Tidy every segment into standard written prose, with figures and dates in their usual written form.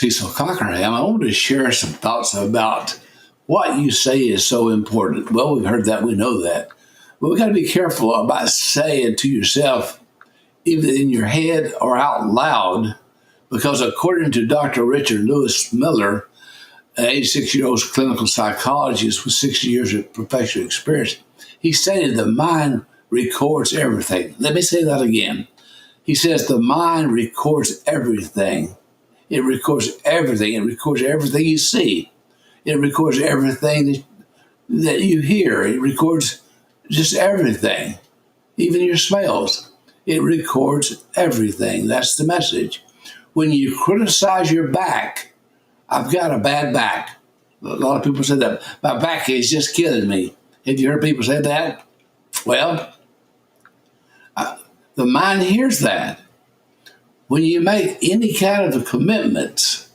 Cecil Cockerham. I want to share some thoughts about what you say is so important. Well, we've heard that, we know that. But we've got to be careful about saying to yourself, either in your head or out loud, because according to Dr. Richard Lewis Miller, an 86-year-old clinical psychologist with 60 years of professional experience, he stated the mind records everything. Let me say that again. He says the mind records everything. It records everything. It records everything you see. It records everything that you hear. It records just everything, even your smells. It records everything. That's the message. When you criticize your back, I've got a bad back. A lot of people say that. My back is just killing me. Have you heard people say that? Well, the mind hears that. When you make any kind of commitments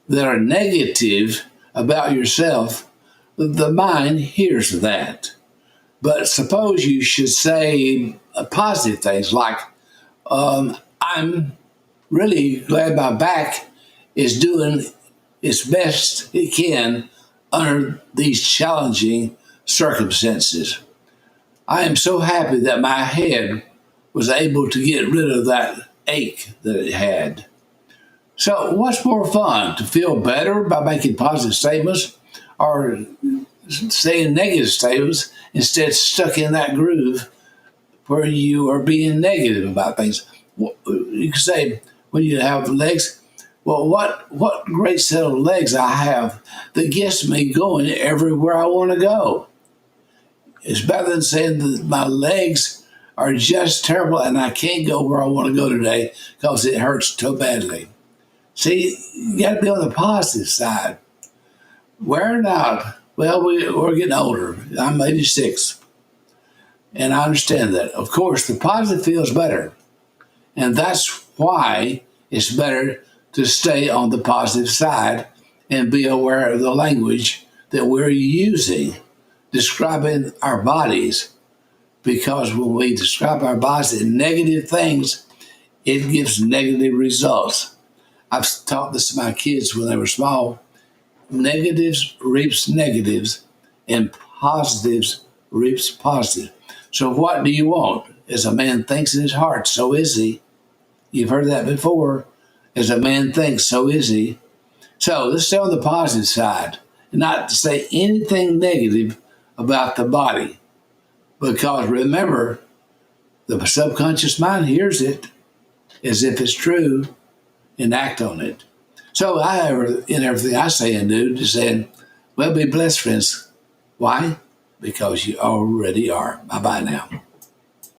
that are negative about yourself, the mind hears that. But suppose you should say positive things like, I'm really glad my back is doing its best it can under these challenging circumstances. I am so happy that my head was able to get rid of that ache that it had. So what's more fun, to feel better by making positive statements or saying negative statements, instead stuck in that groove where you are being negative about things? You can say, when you have legs, well, what great set of legs I have that gets me going everywhere I want to go. It's better than saying that my legs are just terrible and I can't go where I want to go today because it hurts so badly. See, you got to be on the positive side. Wearing out, well, we're getting older. I'm 86, and I understand that. Of course, the positive feels better, and that's why it's better to stay on the positive side and be aware of the language that we're using, describing our bodies. Because when we describe our bodies in negative things, it gives negative results. I've taught this to my kids when they were small. Negatives reaps negatives, and positives reaps positive. So what do you want? As a man thinks in his heart, so is he. You've heard that before. As a man thinks, so is he. So let's stay on the positive side and not say anything negative about the body. Because remember, the subconscious mind hears it as if it's true and act on it. So in everything I say and do, just saying, well, be blessed, friends. Why? Because you already are. Bye-bye now.